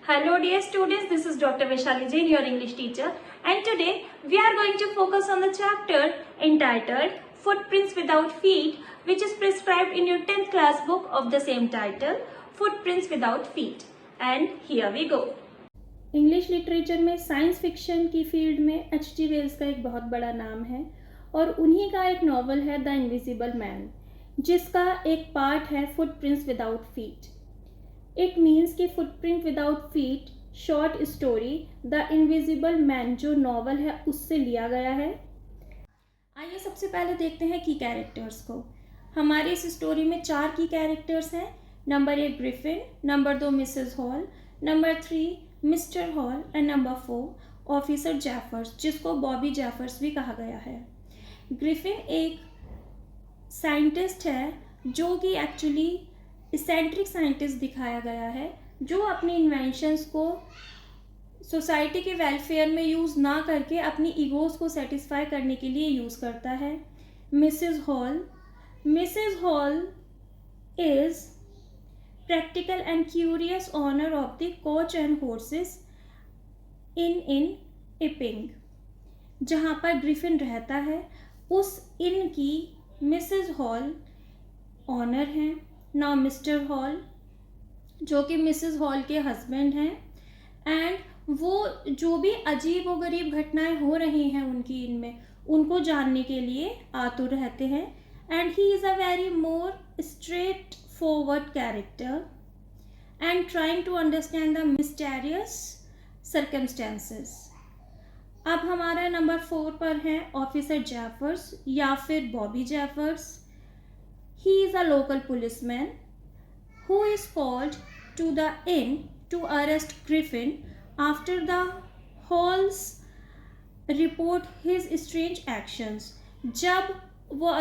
Hello dear students, this is Dr. Vaishali Jain, your English teacher, and today we are going to focus on the chapter entitled Footprints Without Feet, which is prescribed in your 10th class book of the same title, Footprints Without Feet. And here we go. English literature में science fiction की field में H.G. Wales का एक बहुत बड़ा नाम है और उन्हीं का एक नॉवल है द इनविजिबल मैन, जिसका एक पार्ट है footprints without feet. It means कि footprint without feet short story the invisible man जो नॉवल है उससे लिया गया है. आइए सबसे पहले देखते हैं की कैरेक्टर्स को. हमारी इस स्टोरी में 4 की कैरेक्टर्स हैं. Number 1 Griffin, number 2 Mrs Hall, number 3 Mr Hall and number 4 officer Jaffers, जिसको बॉबी जैफर्स भी कहा गया है. ग्रिफिन एक साइंटिस्ट है जो कि एक्चुअली इसेंट्रिक साइंटिस्ट दिखाया गया है, जो अपनी इन्वेंशंस को सोसाइटी के वेलफेयर में यूज़ ना करके अपनी ईगोज़ को सेटिस्फाई करने के लिए यूज़ करता है. Mrs hall is practical and curious owner of the coach and horses in Epping, जहाँ पर ग्रिफिन रहता है. उस इन की मिसेस हॉल ऑनर हैं. नाउ मिस्टर हॉल जो कि मिसेस हॉल के हस्बैंड हैं, एंड वो जो भी अजीब व गरीब घटनाएं हो रही हैं उनकी इनमें, उनको जानने के लिए आतुर रहते हैं. And he is a very more straight forward character and trying to understand the mysterious circumstances. अब हमारा नंबर 4 पर है ऑफिसर जैफर्स या फिर Bobby जैफर्स. He is a local policeman who is called to the inn to arrest Griffin after the Halls report his strange actions. जब वो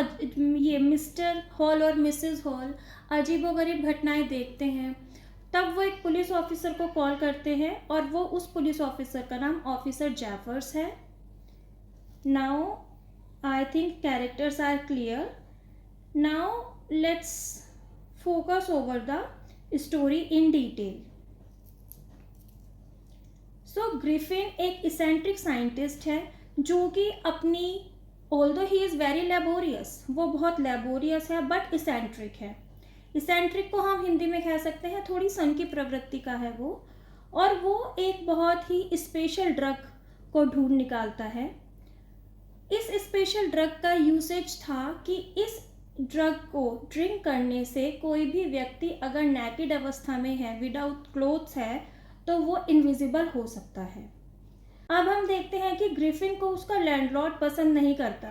ये mister hall और मिसेस हॉल अजीबोगरीब घटनाएं देखते हैं, तब वो एक पुलिस ऑफिसर को कॉल करते हैं और वो उस पुलिस ऑफिसर का नाम ऑफिसर जैफर्स है. Now I think characters are clear. Now let's focus over the story in detail. So Griffin एक इसेंट्रिक साइंटिस्ट है जो कि अपनी although he is very laborious, वो बहुत लेबोरियस है बट इसेंट्रिक है. इसेंट्रिक को हम हिंदी में कह सकते हैं थोड़ी सन की प्रवृत्ति का है वो. और वो एक बहुत ही स्पेशल ड्रग को ढूंढ निकालता है. इस स्पेशल ड्रग का यूसेज था कि इस ड्रग को ड्रिंक करने से कोई भी व्यक्ति अगर नेकेड अवस्था में है, विदाउट क्लोथ्स है, तो वो इनविजिबल हो सकता है. अब हम देखते हैं कि ग्रिफिन को उसका लैंडलॉर्ड पसंद नहीं करता.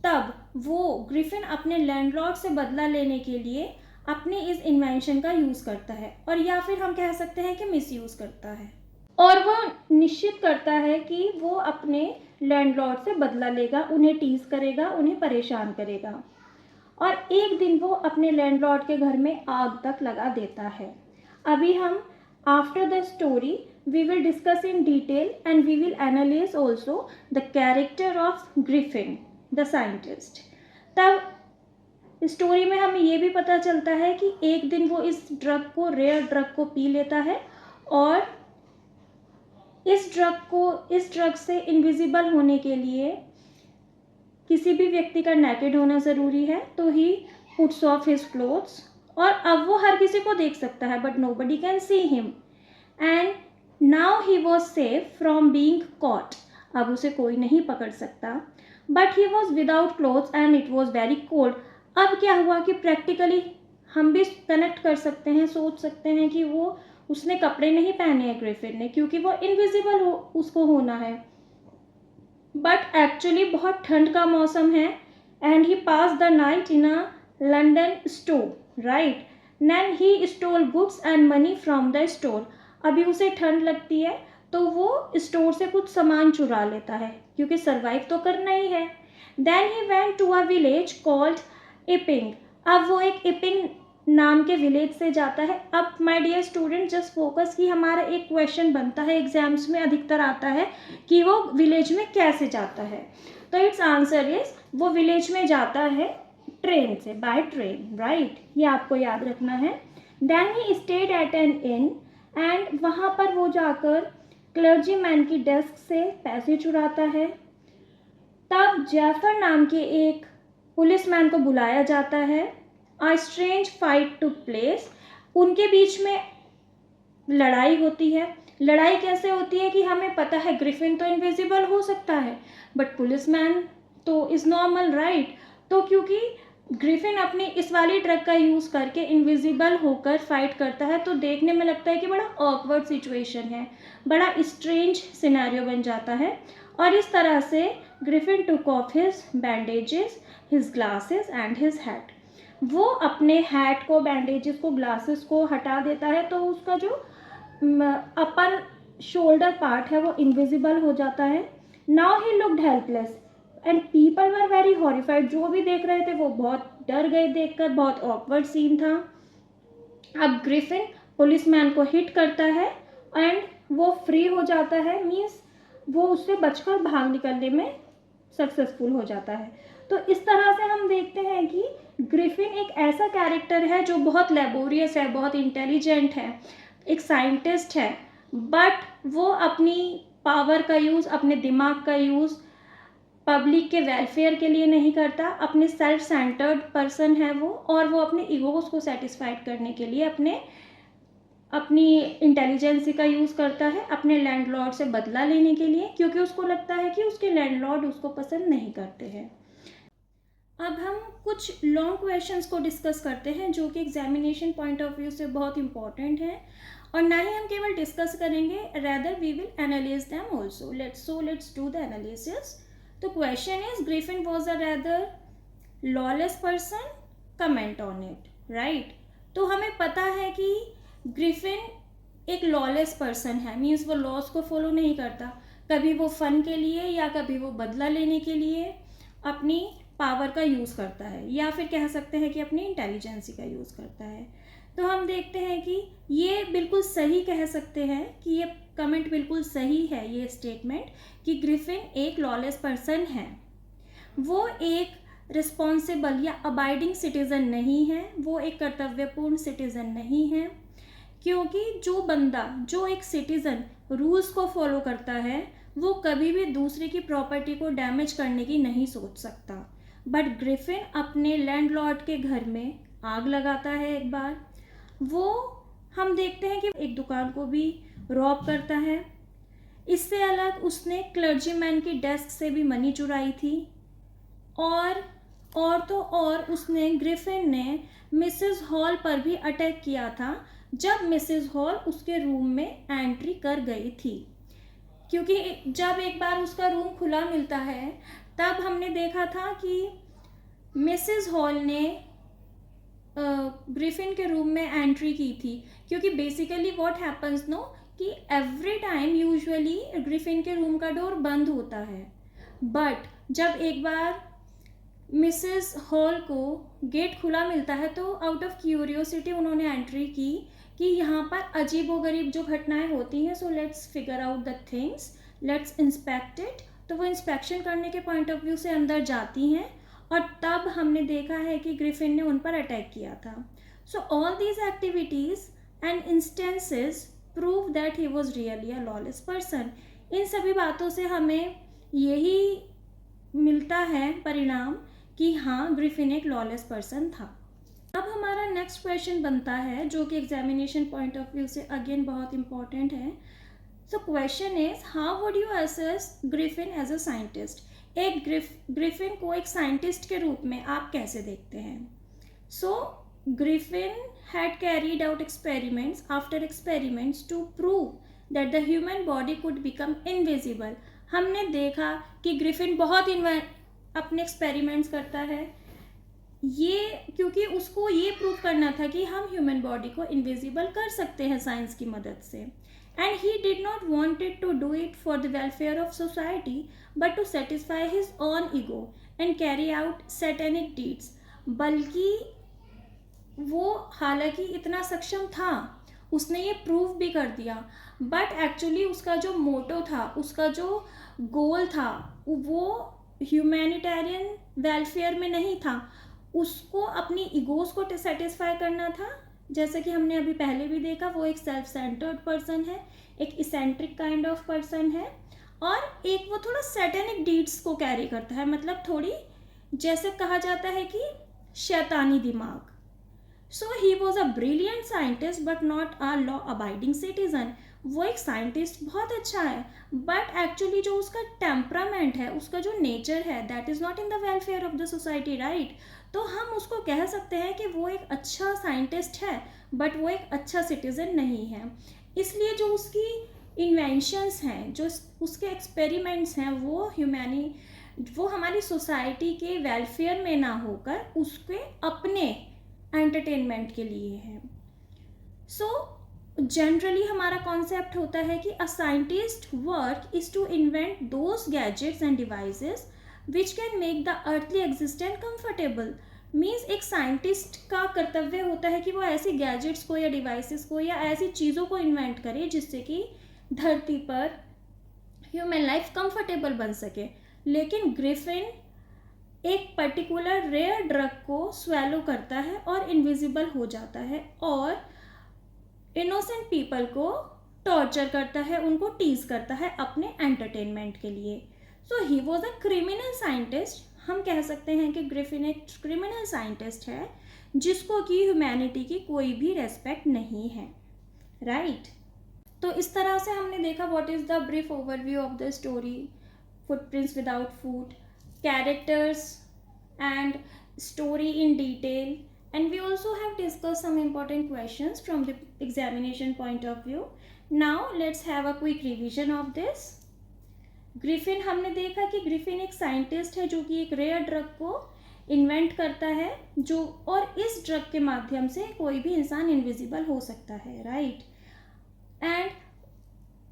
तब वो ग्रिफिन अपने लैंडलॉर्ड से बदला लेने के लिए अपनी इस इन्वेंशन का यूज़ करता है, और या फिर हम कह सकते हैं कि मिसयूज़ करता है. और वो निश्चित करता है कि वो अपने लैंडलॉर्ड से बदला लेगा, उन्हें टीज करेगा, उन्हें परेशान करेगा. और एक दिन वो अपने लैंडलॉर्ड के घर में आग तक लगा देता है. अभी हम after the story we will discuss in detail and we will analyze also the character of Griffin the scientist. तब स्टोरी में हमें ये भी पता चलता है कि एक दिन वो इस ड्रग को, रेयर ड्रग को पी लेता है, और इस ड्रग से इनविजिबल होने के लिए किसी भी व्यक्ति का नेकेड होना ज़रूरी है. तो he puts of his clothes, और अब वो हर किसी को देख सकता है but nobody can see him. And Now he was safe from being caught. अब उसे कोई नहीं पकड़ सकता. But he was without clothes and it was very cold. अब क्या हुआ कि प्रैक्टिकली हम भी कनेक्ट कर सकते हैं, सोच सकते हैं कि उसने कपड़े नहीं पहने हैं ग्रिफिन ने, क्योंकि वो इनविजिबल उसको होना है. बट एक्चुअली बहुत ठंड का मौसम है. And he pass the night in a London store, right. Then he stole goods and money from the store. अभी उसे ठंड लगती है तो वो स्टोर से कुछ सामान चुरा लेता है, क्योंकि सरवाइव तो करना ही है. Then he went to a village called Iping. अब वो एक इपिंग नाम के विलेज से जाता है. अब my dear student just focus कि हमारा एक क्वेश्चन बनता है, एग्जाम्स में अधिकतर आता है कि वो विलेज में कैसे जाता है. तो इट्स आंसर इज वो विलेज में जाता है ट्रेन से, बाय ट्रेन, राइट. ये आपको याद रखना है. Then he stayed at an inn and वहाँ पर वो जाकर क्लर्जी मैन की डेस्क से पैसे चुराता है। तब जैफर नाम के एक पुलिसमैन को बुलाया जाता है। A strange fight took place, उनके बीच में लड़ाई होती है। लड़ाई कैसे होती है कि हमें पता है ग्रिफिन तो इनविजिबल हो सकता है, बट पुलिसमैन तो इज़ नॉर्मल, राइट। तो क्योंकि ग्रिफिन अपनी इस वाली ट्रिक का यूज़ करके इनविजिबल होकर फाइट करता है, तो देखने में लगता है कि बड़ा ऑकवर्ड सिचुएशन है, बड़ा स्ट्रेंज सिनेरियो बन जाता है। और इस तरह से Griffin took off his bandages, his glasses and his hat. वो अपने हैट को, बैंडेजेस को, ग्लासेस को हटा देता है, तो उसका जो अपर शोल्डर पार्ट है वो इनविजिबल हो जाता है। Now he looked helpless and people were very horrified, जो भी देख रहे थे वो बहुत डर गए देखकर, बहुत ऑकवर्ड सीन था। अब ग्रिफिन पुलिसमैन को हिट करता है एंड वो फ्री हो जाता है, मीन्स वो उससे बचकर भाग निकलने में सक्सेसफुल हो जाता है। तो इस तरह से हम देखते हैं कि ग्रिफिन एक ऐसा कैरेक्टर है जो बहुत लेबोरियस है, बहुत इंटेलिजेंट है, एक साइंटिस्ट है, बट वो अपनी पावर का यूज़, अपने दिमाग का यूज़ पब्लिक के वेलफेयर के लिए नहीं करता। अपने सेल्फ सेंटर्ड पर्सन है वो, और वो अपने ईगोज़ को सेटिस्फाइड करने के लिए अपनी इंटेलिजेंसी का यूज़ करता है, अपने लैंडलॉर्ड से बदला लेने के लिए, क्योंकि उसको लगता है कि उसके लैंडलॉर्ड उसको पसंद नहीं करते हैं। अब हम कुछ लॉन्ग क्वेश्चंस को डिस्कस करते हैं जो कि एग्जामिनेशन पॉइंट ऑफ व्यू से बहुत इंपॉर्टेंट है, और ना ही हम केवल डिस्कस करेंगे, rather we will analyze them also. Let's do the analysis. तो question is, Griffin was a rather lawless person, comment on it, right? तो हमें पता है कि ग्रिफिन एक लॉलेस पर्सन है, मीन्स वो लॉज को फॉलो नहीं करता। कभी वो फन के लिए या कभी वो बदला लेने के लिए अपनी पावर का यूज़ करता है, या फिर कह सकते हैं कि अपनी इंटेलिजेंसी का यूज़ करता है। तो हम देखते हैं कि ये बिल्कुल सही कह सकते हैं कि ये कमेंट बिल्कुल सही है, ये स्टेटमेंट, कि ग्रिफिन एक लॉलेस पर्सन है। वो एक रिस्पॉन्सिबल या अबाइडिंग सिटीज़न नहीं है, वो एक कर्तव्यपूर्ण सिटीज़न नहीं है, क्योंकि जो बंदा, जो एक सिटीज़न रूल्स को फॉलो करता है, वो कभी भी दूसरे की प्रॉपर्टी को डैमेज करने की नहीं सोच सकता। बट ग्रिफिन अपने लैंडलॉर्ड के घर में आग लगाता है एक बार। वो हम देखते हैं कि एक दुकान को भी रॉब करता है। इससे अलग उसने क्लर्जीमैन की डेस्क से भी मनी चुराई थी, और तो और उसने, ग्रिफिन ने मिसेस हॉल पर भी अटैक किया था जब मिसेस हॉल उसके रूम में एंट्री कर गई थी। क्योंकि जब एक बार उसका रूम खुला मिलता है, तब हमने देखा था कि मिसेस हॉल ने ग्रिफिन के रूम में एंट्री की थी। क्योंकि बेसिकली व्हाट हैपन्स नो, कि एवरी टाइम यूजुअली ग्रिफिन के रूम का डोर बंद होता है, बट जब एक बार मिसेस हॉल को गेट खुला मिलता है, तो आउट ऑफ क्यूरियोसिटी उन्होंने एंट्री की कि यहाँ पर अजीबोगरीब जो घटनाएं होती हैं, so let's figure out the things, let's inspect it. तो वो इंस्पेक्शन करने के पॉइंट ऑफ व्यू से अंदर जाती हैं, और तब हमने देखा है कि ग्रिफिन ने उन पर अटैक किया था। So all these activities and instances prove that he was really a lawless person. इन सभी बातों से हमें यही मिलता है परिणाम कि हाँ, ग्रिफिन एक लॉलेस पर्सन था। अब हमारा नेक्स्ट क्वेश्चन बनता है, जो कि एग्जामिनेशन पॉइंट ऑफ व्यू से अगेन बहुत इंपॉर्टेंट है। So question is, how would you assess Griffin as a scientist? एक ग्रिफिन को एक साइंटिस्ट के रूप में आप कैसे देखते हैं? सो Griffin had carried out experiments after experiments to prove that the human body could become invisible. हमने देखा कि ग्रिफिन बहुत अपने एक्सपेरिमेंट्स करता है, ये क्योंकि उसको ये प्रूव करना था कि हम ह्यूमन बॉडी को इनविजिबल कर सकते हैं साइंस की मदद से। And he did not wanted to do it for the welfare of society, but to satisfy his own ego and carry out satanic deeds. बल्कि वो हालांकि इतना सक्षम था, उसने ये प्रूव भी कर दिया, बट एक्चुअली उसका जो मोटो था, उसका जो गोल था, वो ह्यूमैनिटेरियन वेलफेयर में नहीं था। उसको अपनी ईगोज़ को सेटिस्फाई करना था, जैसे कि हमने अभी पहले भी देखा, वो एक सेल्फ सेंटर्ड पर्सन है, एक इसेंट्रिक काइंड ऑफ पर्सन है, और एक वो थोड़ा सैटेनिक डीड्स को कैरी करता है, मतलब थोड़ी जैसे कहा जाता है कि शैतानी दिमाग। So he was a brilliant scientist but not a law abiding citizen. वो एक साइंटिस्ट बहुत अच्छा है, बट एक्चुअली जो उसका टेम्परामेंट है, उसका जो नेचर है, that is not in the welfare of the society, right. तो हम उसको कह सकते हैं कि वो एक अच्छा साइंटिस्ट है, बट वो एक अच्छा सिटीजन नहीं है। इसलिए जो उसकी इन्वेंशंस हैं, जो उसके एक्सपेरिमेंट्स हैं, वो हमारी सोसाइटी के वेलफेयर में ना होकर उसके अपने एंटरटेनमेंट के लिए है। सो जनरली हमारा कॉन्सेप्ट होता है कि a scientist work is to invent those gadgets and devices which can make the earthly existence comfortable. Means एक साइंटिस्ट का कर्तव्य होता है कि वो ऐसी गैजेट्स को या डिवाइसेस को या ऐसी चीज़ों को इन्वेंट करे जिससे कि धरती पर ह्यूमन लाइफ कंफर्टेबल बन सके। लेकिन ग्रिफिन एक पर्टिकुलर रेयर ड्रग को स्वेलो करता है और इनविजिबल हो जाता है और इनोसेंट पीपल को टॉर्चर करता है, उनको टीज करता है अपने एंटरटेनमेंट के लिए। So he was a criminal scientist. हम कह सकते हैं कि ग्रिफिन एक क्रिमिनल साइंटिस्ट है जिसको कि ह्यूमैनिटी की कोई भी रेस्पेक्ट नहीं है, राइट। तो इस तरह से हमने देखा what is the brief overview of the story footprints without foot, characters and story in detail, and we also have discussed some important questions from the examination point of view. Now let's have a quick revision of this. Griffin, हमने देखा कि Griffin एक scientist है जो कि एक rare drug को invent करता है, जो और इस ड्रग के माध्यम से कोई भी इंसान इनविजिबल हो सकता है, राइट। एंड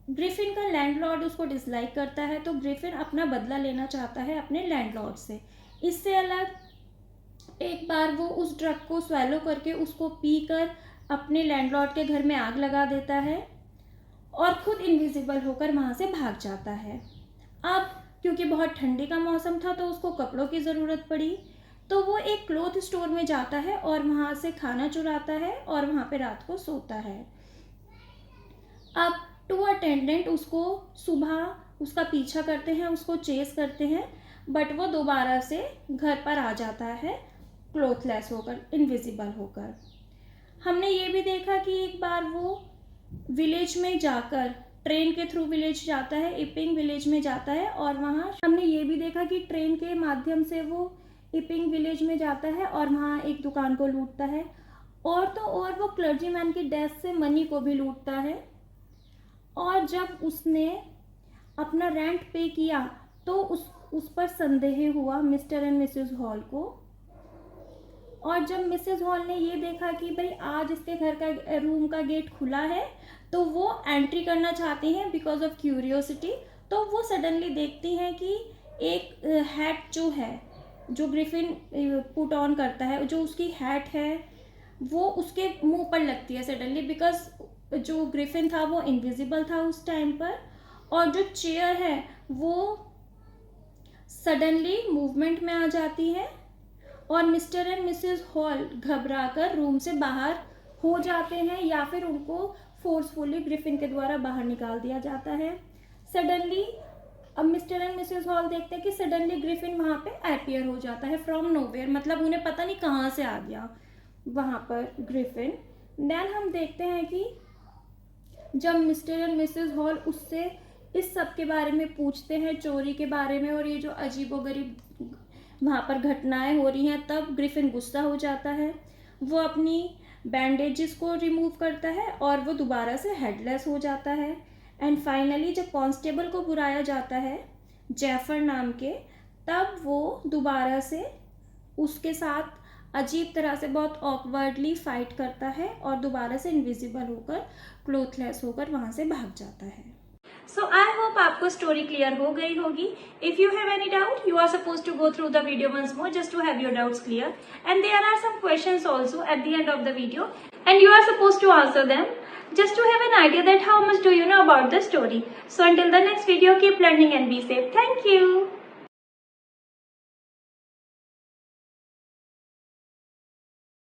ग्रिफिन का लैंडलॉर्ड उसको डिसलाइक करता है, तो ग्रिफिन अपना बदला लेना चाहता है अपने लैंडलॉर्ड से। इससे अलग एक बार वो उस ड्रग को स्वेलो करके उसको पीकर अपने लैंडलॉर्ड के घर में आग लगा देता है और खुद इनविजिबल होकर वहाँ से भाग जाता है। अब क्योंकि बहुत ठंडी का मौसम था तो उसको कपड़ों की ज़रूरत पड़ी, तो वो एक क्लॉथ स्टोर में जाता है और वहाँ से खाना चुराता है और वहाँ पे रात को सोता है। अब टू अटेंडेंट उसको सुबह उसका पीछा करते हैं, उसको चेस करते हैं, बट वो दोबारा से घर पर आ जाता है क्लोथलेस होकर, इनविजिबल होकर। हमने ये भी देखा कि एक बार वो विलेज में जाकर ट्रेन के थ्रू विलेज जाता है, इपिंग विलेज में जाता है, और वहाँ हमने ये भी देखा कि ट्रेन के माध्यम से वो इपिंग विलेज में जाता है और वहाँ एक दुकान को लूटता है, और तो और वो क्लर्जीमैन की डेथ से मनी को भी लूटता है। और जब उसने अपना रेंट पे किया तो उस पर संदेह हुआ मिस्टर एंड मिसेस हॉल को, और जब मिसेस हॉल ने ये देखा कि भाई आज इसके घर का रूम का गेट खुला है तो वो एंट्री करना चाहती हैं बिकॉज ऑफ क्यूरियोसिटी। तो वो सडनली देखती हैं कि एक हैट जो है, जो ग्रिफिन पुट ऑन करता है, जो उसकी हैट है वो उसके मुंह पर लगती है सडनली, बिकॉज जो ग्रिफिन था वो इनविजिबल था उस टाइम पर, और जो चेयर है वो सडनली मूवमेंट में आ जाती है और मिस्टर एंड मिसेस हॉल घबराकर रूम से बाहर हो जाते हैं या फिर उनको फोर्सफुली ग्रिफिन के द्वारा बाहर निकाल दिया जाता है। सडनली अब मिस्टर एंड मिसेस हॉल देखते हैं कि सडनली ग्रिफिन वहाँ पे अपीयर हो जाता है फ्रॉम नोवेयर, मतलब उन्हें पता नहीं कहाँ से आ गया वहाँ पर ग्रिफिन। देन हम देखते हैं कि जब मिस्टर एंड मिसेस हॉल उससे इस सब के बारे में पूछते हैं, चोरी के बारे में और ये जो अजीबोगरीब वहाँ पर घटनाएं हो रही हैं, तब ग्रिफिन गुस्सा हो जाता है। वो अपनी बैंडेजेस को रिमूव करता है और वो दोबारा से हेडलेस हो जाता है। एंड फाइनली जब कांस्टेबल को बुलाया जाता है जेफर नाम के, तब वो दोबारा से उसके साथ अजीब तरह से बहुत ऑकवर्डली फाइट करता है और दोबारा से इनविजिबल होकर क्लोथलेस होकर वहाँ से भाग जाता है। So I hope आपको स्टोरी क्लियर हो गई होगी। If you have any doubt, you are supposed to go through the video once more just to have your doubts clear. And there are some questions also at the end of the video, and you are supposed to answer them just to have an idea that how much do you know about the story. So until the next video, keep learning and be safe. Thank you.